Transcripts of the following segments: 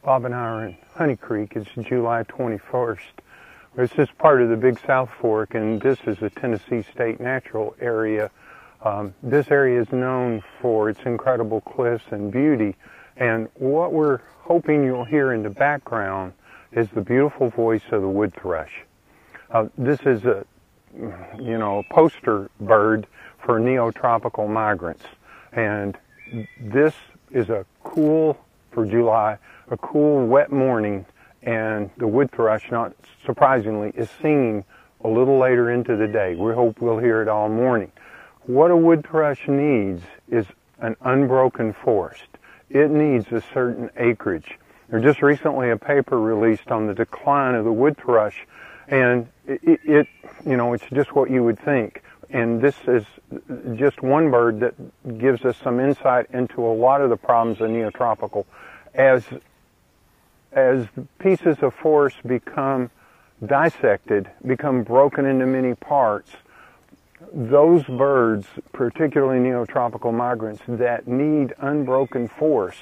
Bob and I are in Honey Creek. It's July 21st. This is part of the Big South Fork, and this is a Tennessee State Natural Area. This area is known for its incredible cliffs and beauty, and what we're hoping you'll hear in the background is the beautiful voice of the wood thrush. This is a poster bird for neotropical migrants, and this is for July, a cool, wet morning, and the wood thrush, not surprisingly, is singing a little later into the day. We hope we'll hear it all morning. What a wood thrush needs is an unbroken forest. It needs a certain acreage. There's just recently a paper released on the decline of the wood thrush, and it's just what you would think. And this is just one bird that gives us some insight into a lot of the problems of neotropical. As pieces of forest become dissected, become broken into many parts, those birds, particularly neotropical migrants that need unbroken forest,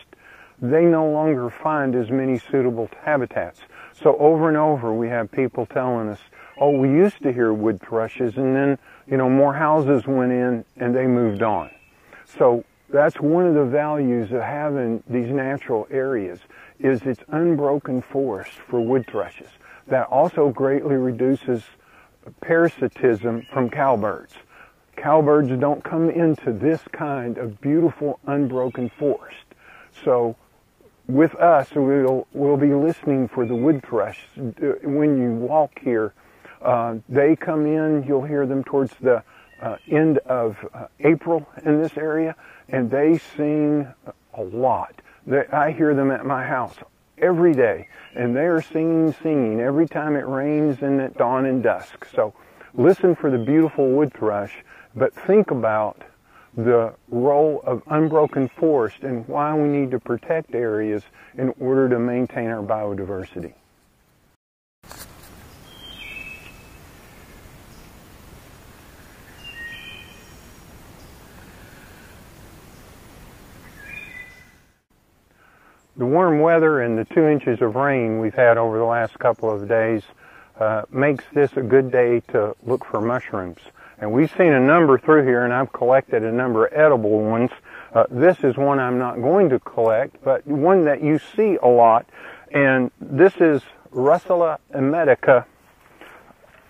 they no longer find as many suitable habitats. So over and over we have people telling us, oh, we used to hear wood thrushes, and then, more houses went in and they moved on. So that's one of the values of having these natural areas, is its unbroken forest for wood thrushes. That also greatly reduces parasitism from cowbirds. Cowbirds don't come into this kind of beautiful unbroken forest. So with us, we'll be listening for the wood thrush. When you walk here, they come in, you'll hear them towards the end of April in this area, and they sing a lot. I hear them at my house every day, and they are singing every time it rains and at dawn and dusk. So listen for the beautiful wood thrush, but think about the role of unbroken forest and why we need to protect areas in order to maintain our biodiversity. The warm weather and the 2 inches of rain we've had over the last couple of days makes this a good day to look for mushrooms. And we've seen a number through here, and I've collected a number of edible ones. This is one I'm not going to collect, but one that you see a lot. And this is Russula emetica.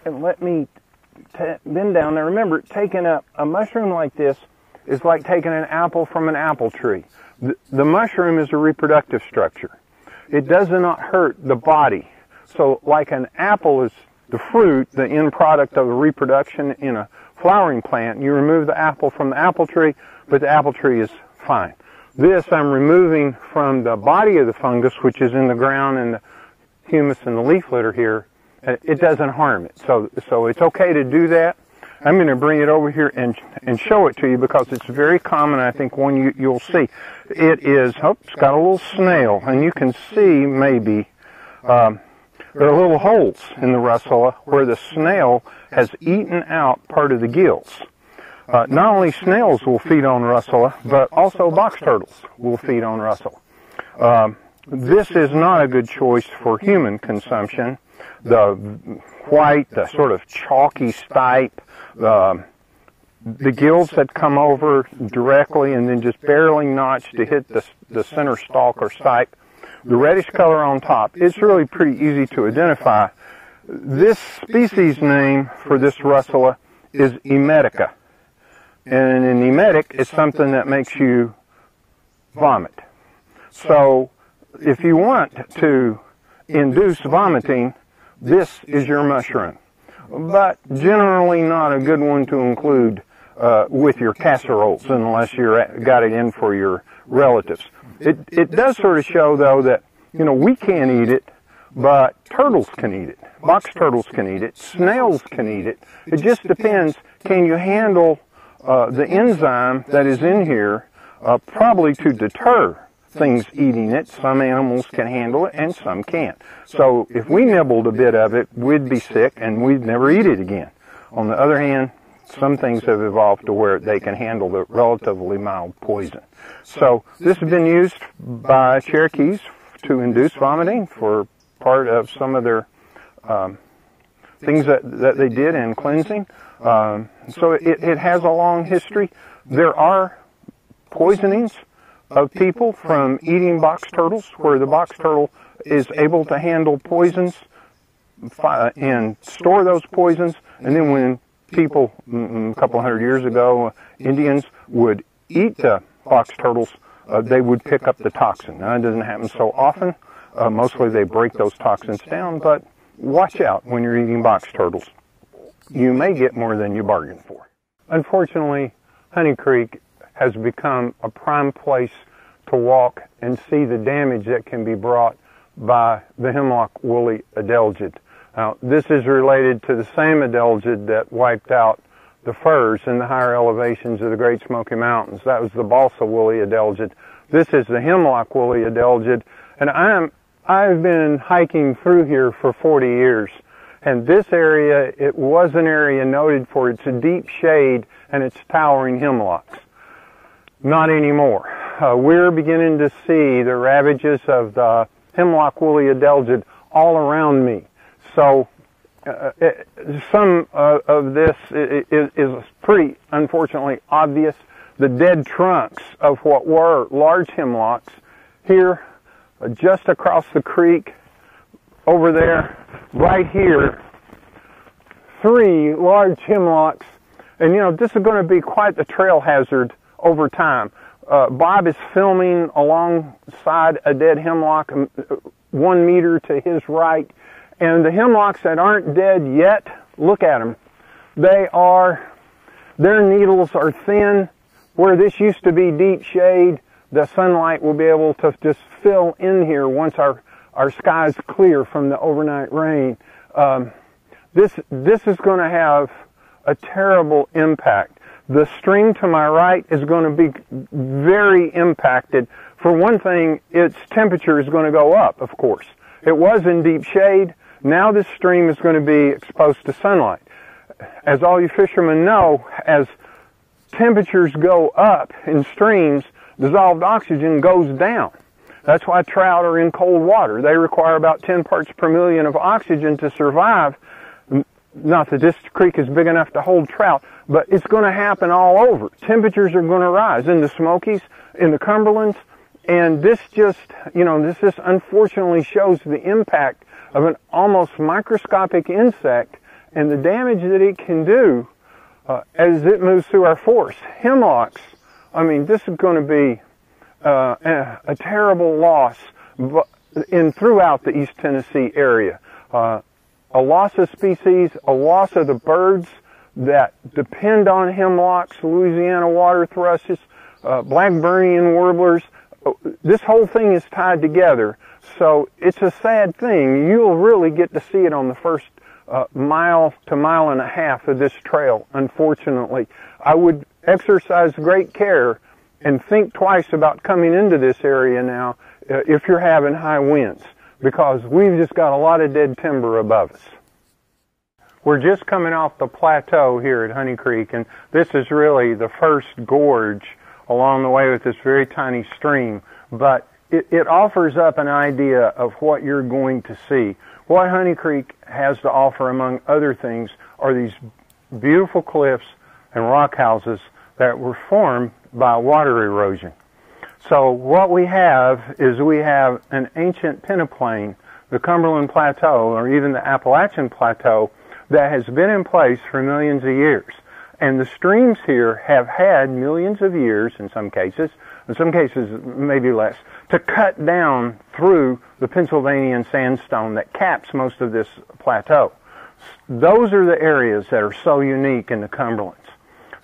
And let me bend down there. Remember, taking a mushroom like this is like taking an apple from an apple tree. The mushroom is a reproductive structure. It does not hurt the body. So like an apple is the fruit, the end product of the reproduction in a flowering plant, you remove the apple from the apple tree, but the apple tree is fine. This I'm removing from the body of the fungus, which is in the ground and the humus and the leaf litter here. It doesn't harm it. So it's okay to do that. I'm going to bring it over here and show it to you because it's very common. I think one you'll see. It's got a little snail, and you can see maybe there are little holes in the Russula where the snail has eaten out part of the gills. Not only snails will feed on Russula, but also box turtles will feed on Russula. This is not a good choice for human consumption. The white, the sort of chalky stipe, the gills that come over directly and then just barely notch to hit the center stalk or stipe. The reddish color on top, it's really pretty easy to identify. This species name for this Russula is emetica. And an emetic is something that makes you vomit. So if you want to induce vomiting, this is your mushroom. But generally not a good one to include with your casseroles unless you've got it in for your relatives. It does sort of show, though, that, we can't eat it, but turtles can eat it. Box turtles can eat it. Snails can eat it. It just depends, can you handle the enzyme that is in here, probably to deter things eating it. Some animals can handle it and some can't. So if we nibbled a bit of it, we'd be sick and we'd never eat it again. On the other hand, some things have evolved to where they can handle the relatively mild poison. So this has been used by Cherokees to induce vomiting for part of some of their things that they did in cleansing. So it has a long history. There are poisonings of people from eating box turtles, where the box turtle is able to handle poisons and store those poisons, and then when people, a couple hundred years ago, Indians would eat the box turtles, they would pick up the toxin. Now, it doesn't happen so often. Mostly they break those toxins down, but watch out when you're eating box turtles. You may get more than you bargained for. Unfortunately, Honey Creek has become a prime place to walk and see the damage that can be brought by the hemlock woolly adelgid. Now, this is related to the same adelgid that wiped out the firs in the higher elevations of the Great Smoky Mountains. That was the balsa woolly adelgid. This is the hemlock woolly adelgid, and I've been hiking through here for 40 years, and this area, it was an area noted for its deep shade and its towering hemlocks. Not anymore. We're beginning to see the ravages of the hemlock woolly adelgid all around me. So some of this is pretty, unfortunately, obvious. The dead trunks of what were large hemlocks here, just across the creek, over there, right here, 3 large hemlocks. And you know, this is going to be quite the trail hazard over time. Bob is filming alongside a dead hemlock 1 meter to his right. And the hemlocks that aren't dead yet, look at them. Their needles are thin. Where this used to be deep shade, the sunlight will be able to just fill in here once our skies clear from the overnight rain. This is going to have a terrible impact. The stream to my right is going to be very impacted. For one thing, its temperature is going to go up, of course. It was in deep shade. Now this stream is going to be exposed to sunlight. As all you fishermen know, as temperatures go up in streams, dissolved oxygen goes down. That's why trout are in cold water. They require about 10 parts per million of oxygen to survive. Not that this creek is big enough to hold trout, but it's going to happen all over. Temperatures are going to rise in the Smokies, in the Cumberlands, and this just, this unfortunately shows the impact of an almost microscopic insect and the damage that it can do as it moves through our forests. Hemlocks, this is going to be a terrible loss throughout the East Tennessee area. A loss of species, a loss of the birds that depend on hemlocks, Louisiana water thrushes, Blackburnian warblers. This whole thing is tied together. So it's a sad thing. You'll really get to see it on the first mile to mile and a half of this trail, unfortunately. I would exercise great care and think twice about coming into this area now if you're having high winds, because we've just got a lot of dead timber above us. We're just coming off the plateau here at Honey Creek, and this is really the first gorge along the way with this very tiny stream, but it offers up an idea of what you're going to see. What Honey Creek has to offer, among other things, are these beautiful cliffs and rock houses that were formed by water erosion. So what we have is an ancient peneplain, the Cumberland Plateau, or even the Appalachian Plateau, that has been in place for millions of years. And the streams here have had millions of years, in some cases maybe less, to cut down through the Pennsylvanian sandstone that caps most of this plateau. Those are the areas that are so unique in the Cumberlands.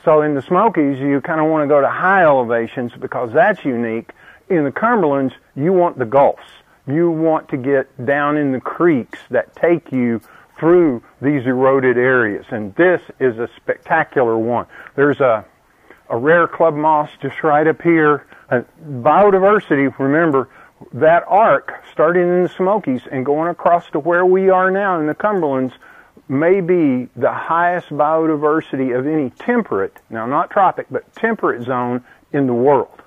So in the Smokies, you kind of want to go to high elevations because that's unique. In the Cumberlands, you want the gulfs. You want to get down in the creeks that take you through these eroded areas. And this is a spectacular one. There's a rare club moss just right up here. Biodiversity, remember, that arc starting in the Smokies and going across to where we are now in the Cumberlands may be the highest biodiversity of any temperate, now not tropic, but temperate zone in the world.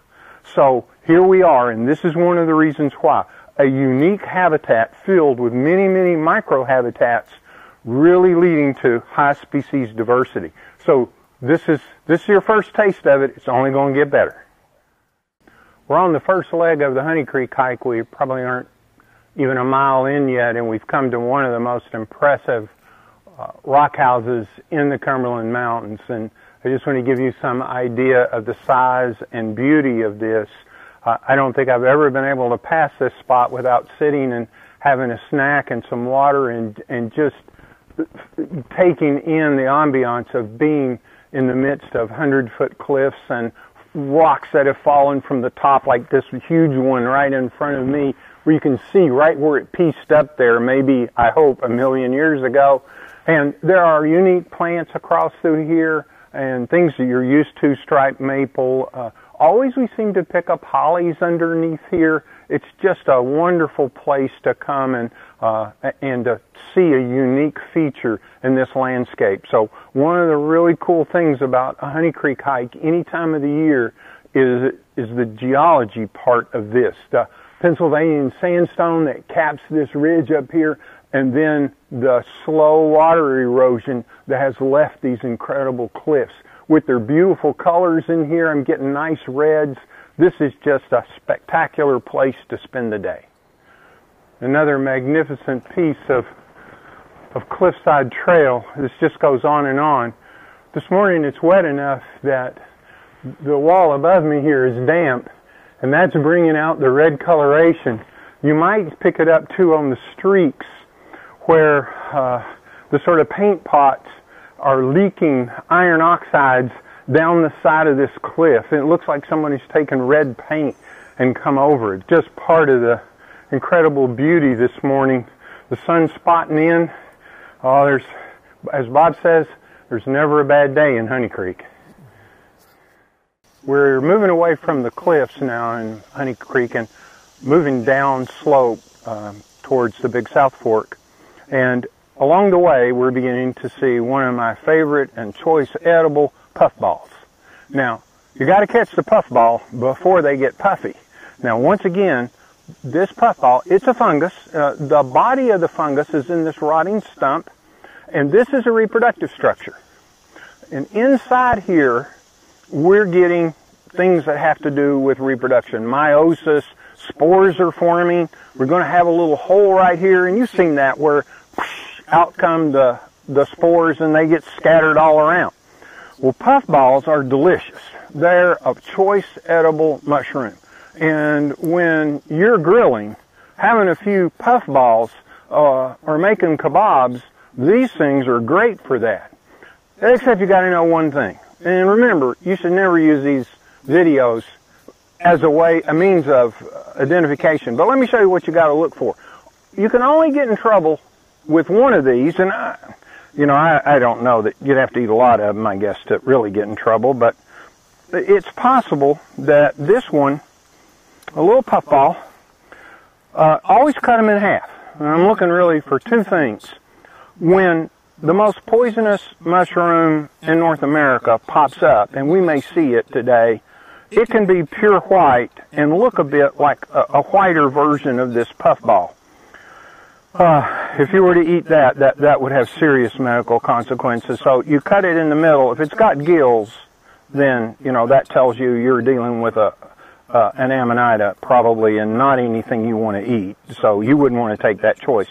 So here we are, and this is one of the reasons why. a unique habitat filled with many, many microhabitats, really leading to high species diversity. So this is your first taste of it. It's only going to get better. We're on the first leg of the Honey Creek hike. We probably aren't even a mile in yet, and we've come to one of the most impressive rock houses in the Cumberland Mountains. And I just want to give you some idea of the size and beauty of this. I don't think I've ever been able to pass this spot without sitting and having a snack and some water and just taking in the ambiance of being in the midst of 100-foot cliffs and rocks that have fallen from the top, like this huge one right in front of me, where you can see right where it pieced up there, maybe, I hope, 1 million years ago. And there are unique plants across through here and things that you're used to, striped maple. Always we seem to pick up hollies underneath here. It's just a wonderful place to come and to see a unique feature in this landscape. So one of the really cool things about a Honey Creek hike any time of the year is the geology part of this. The Pennsylvania sandstone that caps this ridge up here, and then the slow water erosion that has left these incredible cliffs. With their beautiful colors in here, I'm getting nice reds. This is just a spectacular place to spend the day. Another magnificent piece of cliffside trail. This just goes on and on. This morning it's wet enough that the wall above me here is damp, and that's bringing out the red coloration. You might pick it up too on the streaks where the sort of paint pots are leaking iron oxides down the side of this cliff. And it looks like somebody's taken red paint and come over it. Just part of the incredible beauty this morning. The sun's spotting in. Oh, there's, as Bob says, there's never a bad day in Honey Creek. We're moving away from the cliffs now in Honey Creek and moving down slope towards the Big South Fork. And along the way, we're beginning to see one of my favorite and choice edible puffballs. Now, you got to catch the puffball before they get puffy. Now, once again, this puffball, it's a fungus. The body of the fungus is in this rotting stump, and this is a reproductive structure. And inside here, we're getting things that have to do with reproduction. Meiosis, spores are forming. We're going to have a little hole right here, and you've seen that where out come the spores and they get scattered all around. Well, puffballs are delicious. They're a choice edible mushroom. And when you're grilling, having a few puffballs or making kebabs, these things are great for that. Except you got to know one thing. And remember, you should never use these videos as a means of identification. But let me show you what you got to look for. You can only get in trouble with one of these, and I don't know that you'd have to eat a lot of them, I guess, to really get in trouble, but it's possible that this one, a little puffball, always cut them in half. And I'm looking really for two things. When the most poisonous mushroom in North America pops up, and we may see it today, it can be pure white and look a bit like a whiter version of this puffball. If you were to eat that would have serious medical consequences. So you cut it in the middle. If it's got gills, then, that tells you you're dealing with an amanita probably, and not anything you want to eat. So you wouldn't want to take that choice.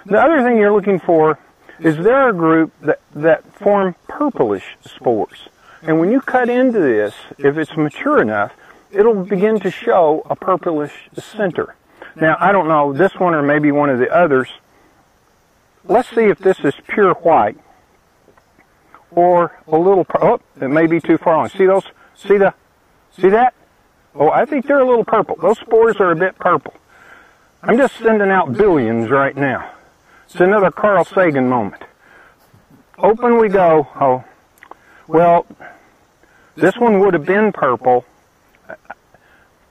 The other thing you're looking for is there a group that form purplish spores. And when you cut into this, if it's mature enough, it'll begin to show a purplish center. Now, I don't know, this one or maybe one of the others. Let's see if this is pure white or a little, it may be too far on. See those? See that? Oh, I think they're a little purple. Those spores are a bit purple. I'm just sending out billions right now. It's another Carl Sagan moment. Open we go. Oh, well, this one would have been purple.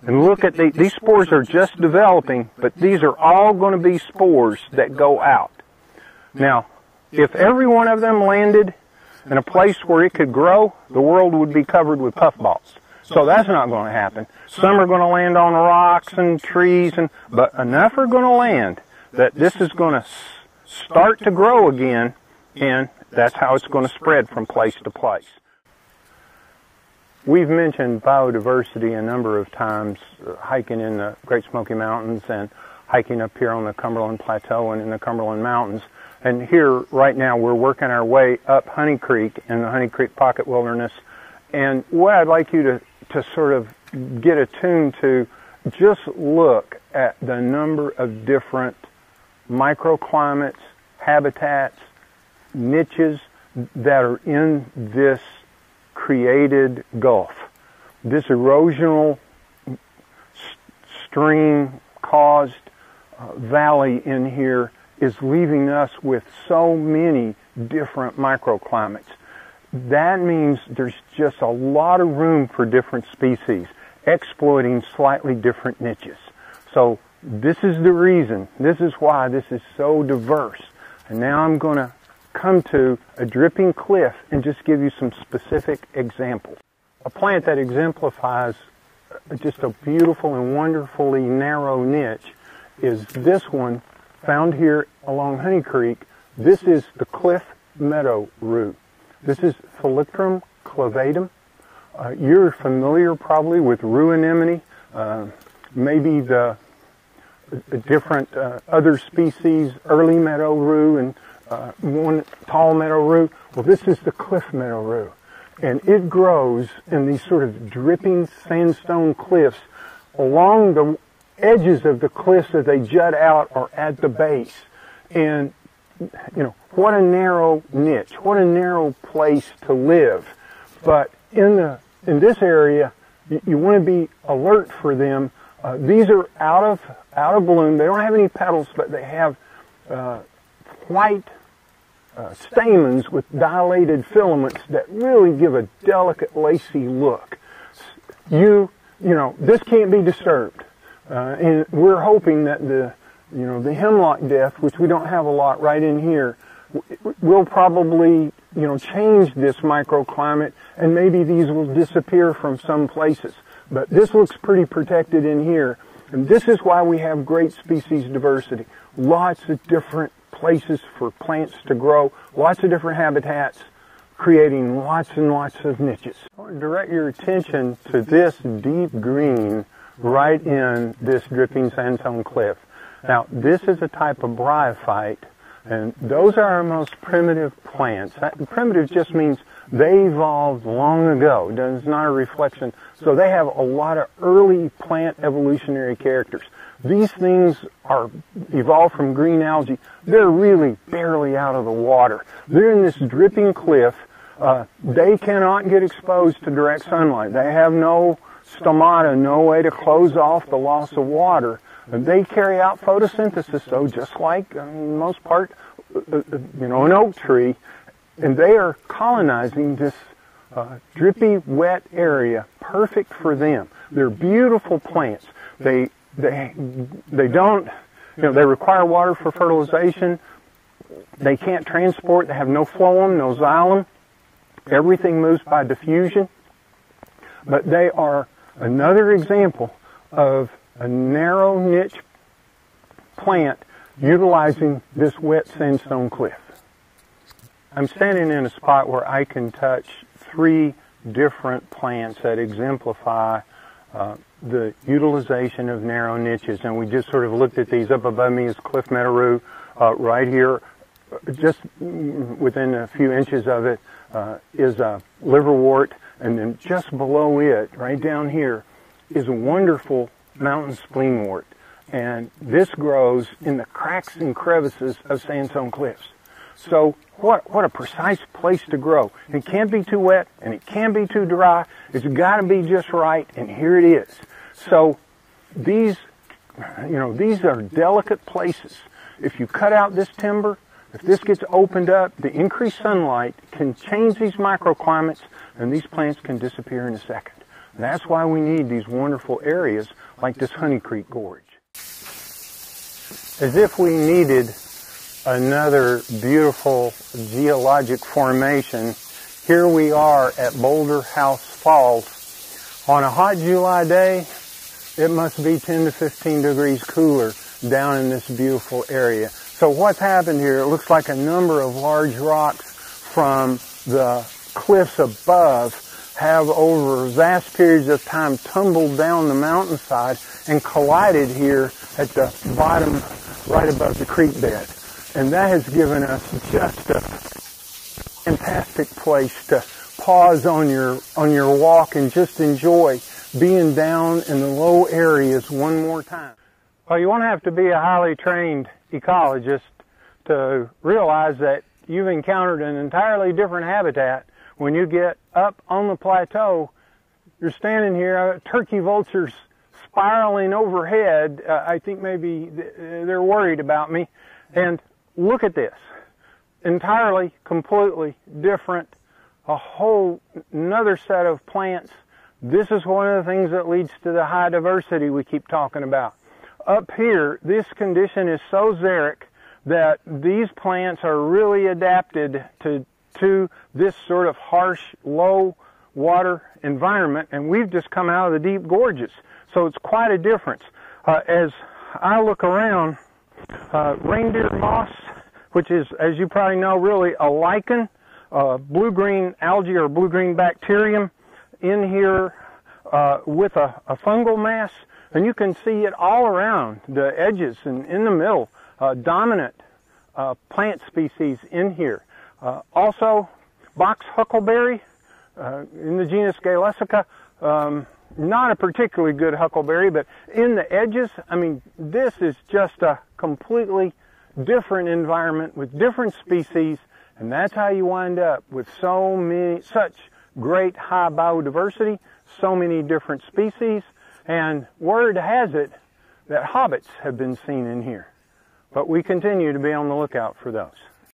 And look at these spores are just developing, but these are all going to be spores that go out. Now, if every one of them landed in a place where it could grow, the world would be covered with puffballs. So that's not going to happen. Some are going to land on rocks and trees, but enough are going to land that this is going to start to grow again, and that's how it's going to spread from place to place. We've mentioned biodiversity a number of times, hiking in the Great Smoky Mountains and hiking up here on the Cumberland Plateau and in the Cumberland Mountains. And here, right now, we're working our way up Honey Creek in the Honey Creek Pocket Wilderness. And what I'd like you to sort of get attuned to, just look at the number of different microclimates, habitats, niches that are in this created gulf. This erosional stream caused valley in here is leaving us with so many different microclimates. That means there's just a lot of room for different species exploiting slightly different niches. So this is the reason, this is why this is so diverse. And now I'm going to come to a dripping cliff and just give you some specific examples. A plant that exemplifies just a beautiful and wonderfully narrow niche is this one found here along Honey Creek. This is the cliff meadow rue. This is Phalictrum clavatum. You're familiar probably with rue anemone, maybe the different other species, early meadow rue and one tall meadow rue. Well, this is the cliff meadow rue. And it grows in these sort of dripping sandstone cliffs along the edges of the cliffs as they jut out or at the base. And, you know, what a narrow niche, what a narrow place to live. But in this area, you want to be alert for them. These are out of bloom. They don't have any petals, but they have white stamens with dilated filaments that really give a delicate, lacy look. You know, this can't be disturbed. And we're hoping that the hemlock death, which we don't have a lot right in here, will probably, change this microclimate, and maybe these will disappear from some places. But this looks pretty protected in here. And this is why we have great species diversity. Lots of different places for plants to grow, lots of different habitats, creating lots and lots of niches. I want to direct your attention to this deep green right in this dripping sandstone cliff. Now, this is a type of bryophyte, and those are our most primitive plants. Primitive just means they evolved long ago. It's not a reflection. So they have a lot of early plant evolutionary characters. These things are evolved from green algae. They're really barely out of the water. They're in this dripping cliff. They cannot get exposed to direct sunlight. They have no stomata, no way to close off the loss of water. And they carry out photosynthesis, though, just like, in most part, an oak tree. And they are colonizing this drippy, wet area, perfect for them. They're beautiful plants. They don't, they require water for fertilization. They can't transport. They have no phloem, no xylem. Everything moves by diffusion. But they are another example of a narrow niche plant utilizing this wet sandstone cliff. I'm standing in a spot where I can touch 3 different plants that exemplify the utilization of narrow niches, and we just sort of looked at these. Up above me is cliff meadow rue. Right here, just within a few inches of it, is a liverwort, and then just below it, right down here, is a wonderful mountain spleenwort. And this grows in the cracks and crevices of sandstone cliffs. So what a precise place to grow. It can't be too wet and it can't be too dry. It's got to be just right, and here it is. So these are delicate places. If you cut out this timber, if this gets opened up, the increased sunlight can change these microclimates, and these plants can disappear in a second. And that's why we need these wonderful areas like this Honey Creek Gorge. As if we needed another beautiful geologic formation, here we are at Boulder House Falls On a hot July day, it must be 10 to 15 degrees cooler down in this beautiful area. So what's happened here, it looks like a number of large rocks from the cliffs above have over vast periods of time tumbled down the mountainside and collided here at the bottom right above the creek bed. And that has given us just a fantastic place to pause on your walk and just enjoy being down in the low areas one more time. Well, you won't have to be a highly trained ecologist to realize that you've encountered an entirely different habitat when you get up on the plateau. You're standing here, turkey vultures spiraling overhead. I think maybe they're worried about me. And look at this. Entirely, completely different, a whole another set of plants. This is one of the things that leads to the high diversity we keep talking about. Up here, this condition is so xeric that these plants are really adapted to this sort of harsh, low water environment, and we've just come out of the deep gorges. So it's quite a difference. As I look around, reindeer moss, which is, as you probably know, really a lichen, blue-green algae or blue-green bacterium in here with a fungal mass, and you can see it all around the edges and in the middle, dominant plant species in here. Also, box huckleberry in the genus Galesica, not a particularly good huckleberry, but in the edges, I mean, this is just a completely different environment with different species, and that's how you wind up with such great high biodiversity, so many different species, and word has it that hobbits have been seen in here. But we continue to be on the lookout for those.